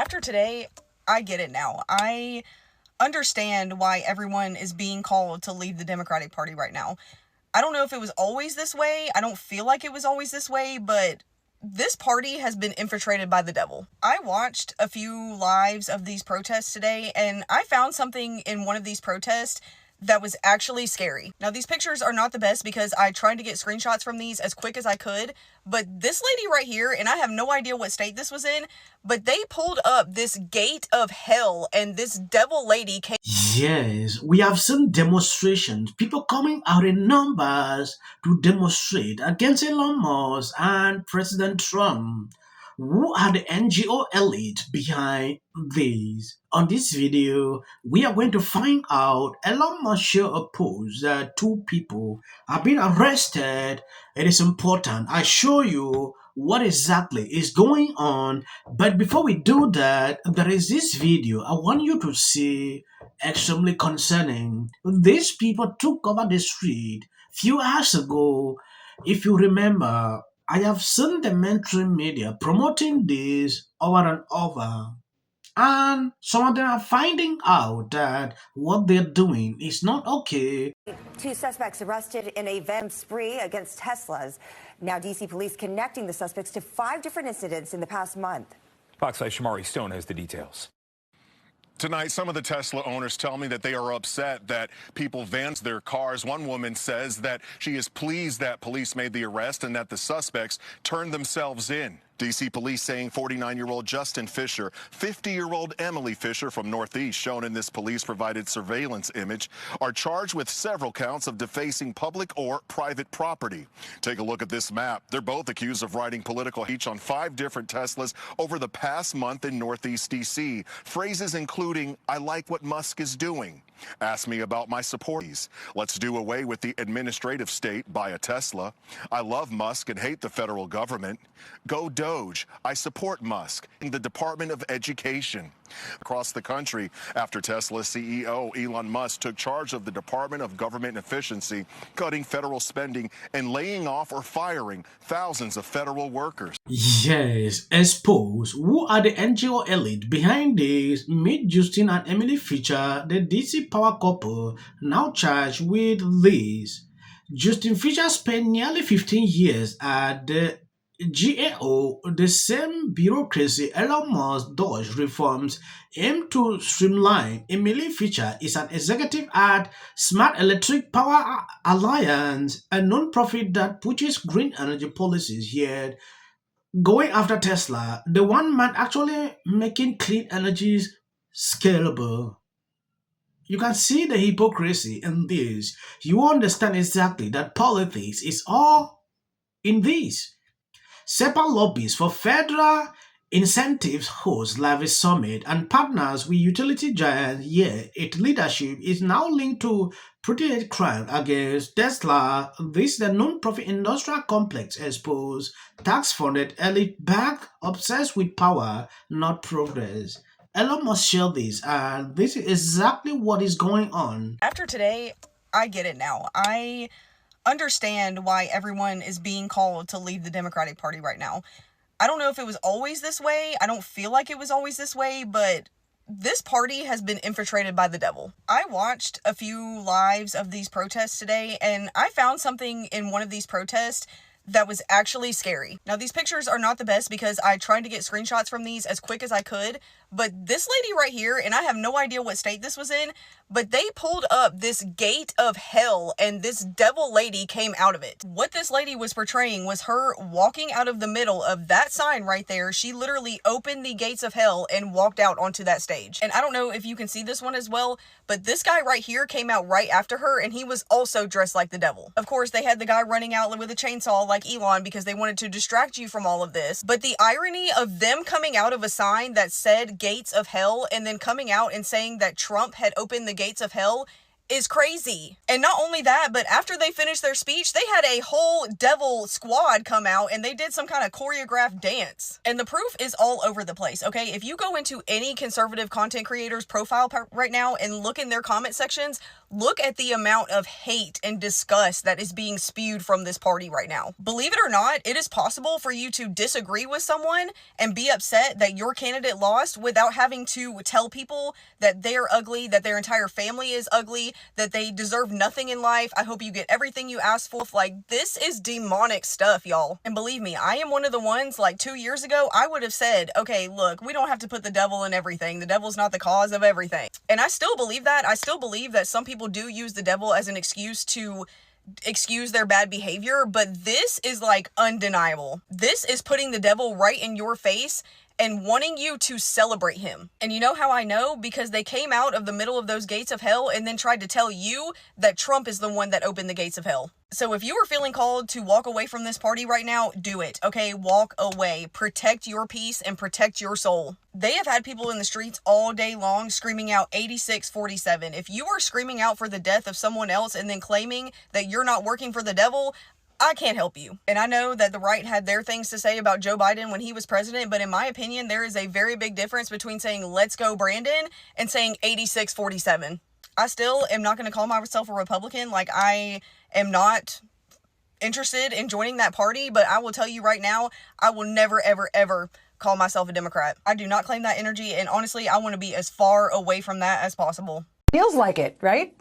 After today, I get it now. I understand why everyone is being called to leave the Democratic Party right now. I don't know if it was always this way. I don't feel like it was always this way, but this party has been infiltrated by the devil. I watched a few lives of these protests today, and I found something in one of these protests that was actually scary. Now, these pictures are not the best because I tried to get screenshots from these as quick as I could, but this lady right here, and I have no idea what state this was in, but they pulled up this gate of hell, and this devil lady came. Yes, we have seen demonstrations, people coming out in numbers to demonstrate against Elon Musk and President Trump. Who are the NGO elite behind this? On this video, we are going to find out. Elon Musk shared a post that two people have been arrested. It is important I show you what exactly is going on. But before we do that, there is this video I want you to see, extremely concerning. These people took over the street few hours ago. If you remember, I have seen the mainstream media promoting this over and over. And some of them are finding out that what they're doing is not okay. Two suspects arrested in a vandalism spree against Teslas. Now, D.C. police connecting the suspects to 5 different incidents in the past month. Fox 5's Shamari Stone has the details. Tonight, some of the Tesla owners tell me that they are upset that people vandalized their cars. One woman says that she is pleased that police made the arrest and that the suspects turned themselves in. D.C. police saying 49-year-old Justin Fisher, 50-year-old Emily Fisher from Northeast, shown in this police-provided surveillance image, are charged with several counts of defacing public or private property. Take a look at this map. They're both accused of writing political hate on 5 different Teslas over the past month in Northeast D.C. Phrases including, "I like what Musk is doing," "Ask me about my supporters," "Let's do away with the administrative state, buy a Tesla," "I love Musk and hate the federal government," "Go Doge, I support Musk," in the Department of Education. Across the country, after Tesla CEO Elon Musk took charge of the Department of Government Efficiency, cutting federal spending and laying off or firing thousands of federal workers. Yes, expose who are the NGO elite behind this. Meet Justin and Emily Fisher, the DC power couple, now charged with this. Justin Fisher spent nearly 15 years at the GAO, the same bureaucracy Elon Musk Dodge reforms aim to streamline. Emily Fisher is an executive at Smart Electric Power Alliance, a non-profit that pushes green energy policies here. Going after Tesla, the one man actually making clean energies scalable. You can see the hypocrisy in this. You understand exactly that politics is all in this. SEPA lobbies for federal incentives host lavish summit and partners with utility giant. Its leadership is now linked to pretty hate crime against Tesla. This is the non-profit industrial complex exposed, tax-funded, elite-backed, obsessed with power, not progress. Elon must share this, and this is exactly what is going on. After today, I get it now. I understand why everyone is being called to leave the Democratic Party right now. I don't know if it was always this way. I don't feel like it was always this way, but this party has been infiltrated by the devil. I watched a few lives of these protests today, and I found something in one of these protests that was actually scary. Now, these pictures are not the best because I tried to get screenshots from these as quick as I could, but this lady right here, and I have no idea what state this was in, but they pulled up this gate of hell, and this devil lady came out of it. What this lady was portraying was her walking out of the middle of that sign right there. She literally opened the gates of hell and walked out onto that stage. And I don't know if you can see this one as well, but this guy right here came out right after her, and he was also dressed like the devil. Of course, they had the guy running out with a chainsaw like Elon because they wanted to distract you from all of this. But the irony of them coming out of a sign that said gates of hell and then coming out and saying that Trump had opened the gates of hell is crazy. And not only that, but after they finished their speech, they had a whole devil squad come out and they did some kind of choreographed dance. And the proof is all over the place, okay? If you go into any conservative content creator's profile right now and look in their comment sections, look at the amount of hate and disgust that is being spewed from this party right now. Believe it or not, it is possible for you to disagree with someone and be upset that your candidate lost without having to tell people that they're ugly, that their entire family is ugly, that they deserve nothing in life. I hope you get everything you asked for. Like, this is demonic stuff, y'all. And believe me, I am one of the ones, like 2 years ago, I would have said, okay, look, we don't have to put the devil in everything. The devil's not the cause of everything. And I still believe that. I still believe that some people do use the devil as an excuse to excuse their bad behavior, but this is like undeniable. This is putting the devil right in your face and wanting you to celebrate him. And you know how I know? Because they came out of the middle of those gates of hell and then tried to tell you that Trump is the one that opened the gates of hell. So if you are feeling called to walk away from this party right now, do it, okay? Walk away. Protect your peace and protect your soul. They have had people in the streets all day long screaming out 8647. If you are screaming out for the death of someone else and then claiming that you're not working for the devil, I can't help you. And I know that the right had their things to say about Joe Biden when he was president, but in my opinion, there is a very big difference between saying, let's go Brandon, and saying 8647. I still am not going to call myself a Republican. Like, I am not interested in joining that party, but I will tell you right now, I will never, ever, ever call myself a Democrat. I do not claim that energy, and honestly, I want to be as far away from that as possible. Feels like it, right?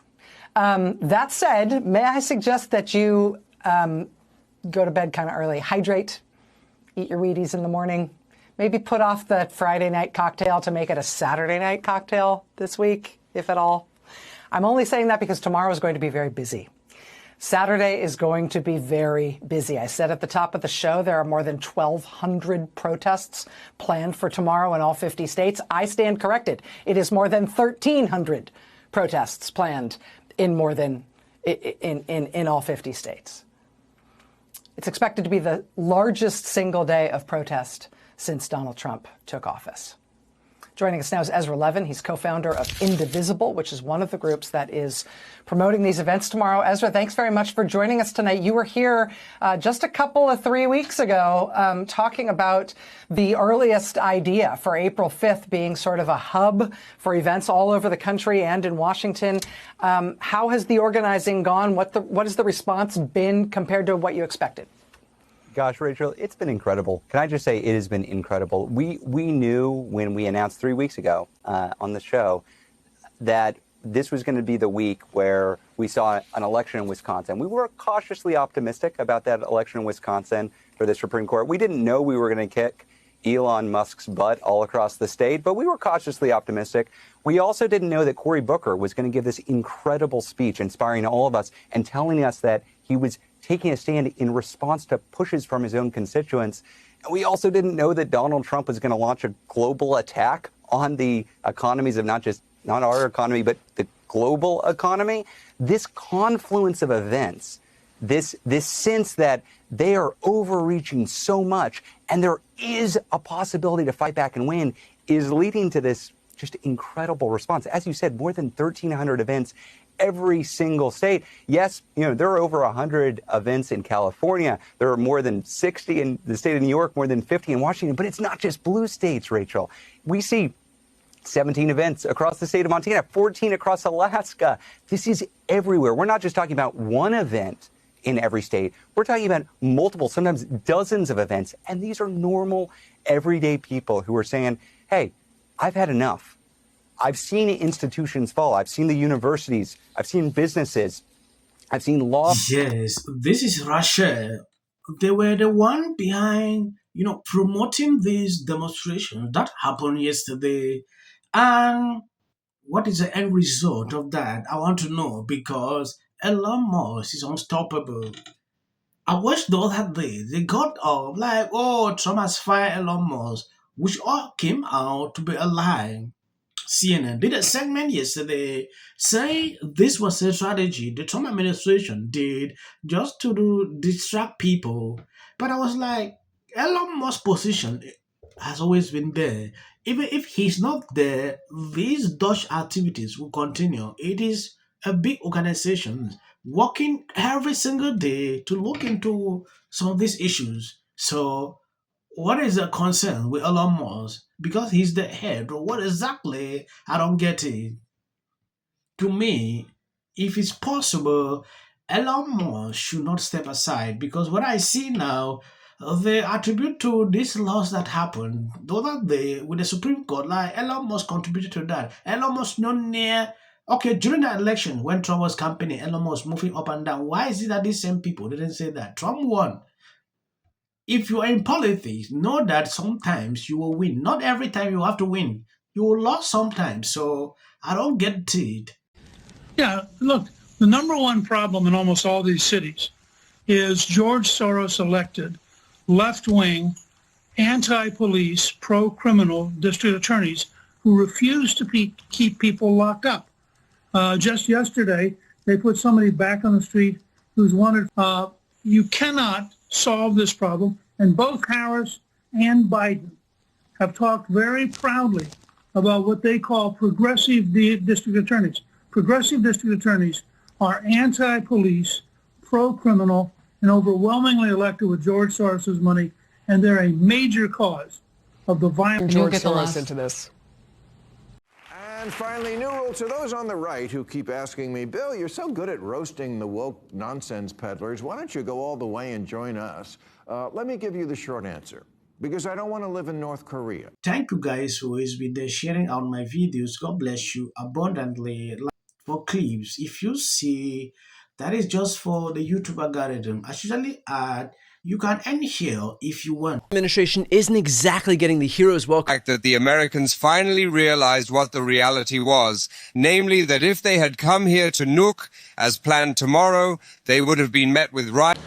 That said, may I suggest that you go to bed kind of early, hydrate, eat your Wheaties in the morning, maybe put off the Friday night cocktail to make it a Saturday night cocktail this week, if at all. I'm only saying that because tomorrow is going to be very busy. Saturday is going to be very busy. I said at the top of the show, there are more than 1,200 protests planned for tomorrow in all 50 states. I stand corrected. It is more than 1,300 protests planned in all 50 states. It's expected to be the largest single day of protest since Donald Trump took office. Joining us now is Ezra Levin. He's co-founder of Indivisible, which is one of the groups that is promoting these events tomorrow. Ezra, thanks very much for joining us tonight. You were here just a couple of 3 weeks ago talking about the earliest idea for April 5th being sort of a hub for events all over the country and in Washington. How has the organizing gone? What has the response been compared to what you expected? Gosh, Rachel, it's been incredible. Can I just say it has been incredible. We knew when we announced 3 weeks ago on the show that this was going to be the week where we saw an election in Wisconsin. We were cautiously optimistic about that election in Wisconsin for the Supreme Court. We didn't know we were going to kick Elon Musk's butt all across the state, but we were cautiously optimistic. We also didn't know that Cory Booker was going to give this incredible speech, inspiring all of us and telling us that he was taking a stand in response to pushes from his own constituents. And we also didn't know that Donald Trump was going to launch a global attack on the economies of not our economy, but the global economy. This confluence of events, this sense that they are overreaching so much and there is a possibility to fight back and win is leading to this just incredible response. As you said, more than 1,300 events every single state. Yes, there are over 100 events in California. There are more than 60 in the state of New York, more than 50 in Washington. But it's not just blue states, Rachel. We see 17 events across the state of Montana, 14 across Alaska. This is everywhere. We're not just talking about one event in every state. We're talking about multiple, sometimes dozens of events. And these are normal, everyday people who are saying, hey, I've had enough. I've seen institutions fall. I've seen the universities. I've seen businesses. I've seen law. Yes, this is Rachel. They were the one behind, promoting this demonstration that happened yesterday. And what is the end result of that? I want to know because Elon Musk is unstoppable. I watched the other day. They got up like, oh, Trump has fired Elon Musk, which all came out to be a lie. CNN did a segment yesterday saying this was a strategy the Trump administration did just to distract people. But I was like, Elon Musk's position has always been there. Even if he's not there, these Dutch activities will continue. It is big organizations working every single day to look into some of these issues. So, what is the concern with Elon Musk? Because he's the head. What exactly? I don't get it. To me, if it's possible, Elon Musk should not step aside because what I see now, they attribute to this loss that happened the other day with the Supreme Court, like Elon Musk contributed to that. Elon Musk not near. Okay, during the election when Trump was campaigning, Elon Musk moving up and down. Why is it that these same people didn't say that Trump won? If you are in politics, know that sometimes you will win. Not every time you have to win. You will lose sometimes. So I don't get it. Yeah, look, the number one problem in almost all these cities is George Soros elected left-wing, anti-police, pro-criminal district attorneys who refuse to keep people locked up. Just yesterday, they put somebody back on the street who's wanted. You cannot solve this problem, and both Harris and Biden have talked very proudly about what they call progressive district attorneys. Progressive district attorneys are anti-police, pro-criminal, and overwhelmingly elected with George Soros's money, and they're a major cause of the violence. George Soros into this. And finally, new rule to those on the right who keep asking me, Bill, you're so good at roasting the woke nonsense peddlers. Why don't you go all the way and join us? Let me give you the short answer. Because I don't want to live in North Korea. Thank you guys who is with the sharing out my videos. God bless you abundantly. For clips, if you see that is just for the YouTube algorithm, I usually add you can end here if you want. Administration isn't exactly getting the heroes welcome. That the Americans finally realized what the reality was, namely that if they had come here to nuke as planned tomorrow, they would have been met with riots.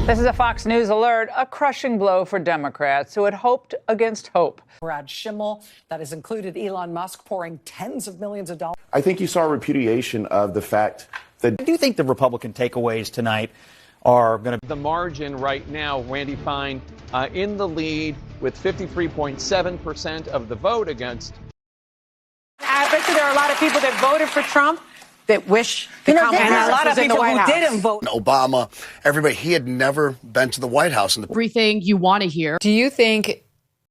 This is a Fox News alert, a crushing blow for Democrats who had hoped against hope. Brad Schimmel, that has included Elon Musk pouring tens of millions of dollars. I think you saw a repudiation of the fact that. I do think the Republican takeaways tonight are going to. The margin right now, Randy Fine in the lead with 53.7% of the vote against. I bet you there are a lot of people that voted for Trump that wish the Kamala and a lot of people who didn't vote. Obama, everybody, he had never been to the White House. Everything you want to hear. Do you think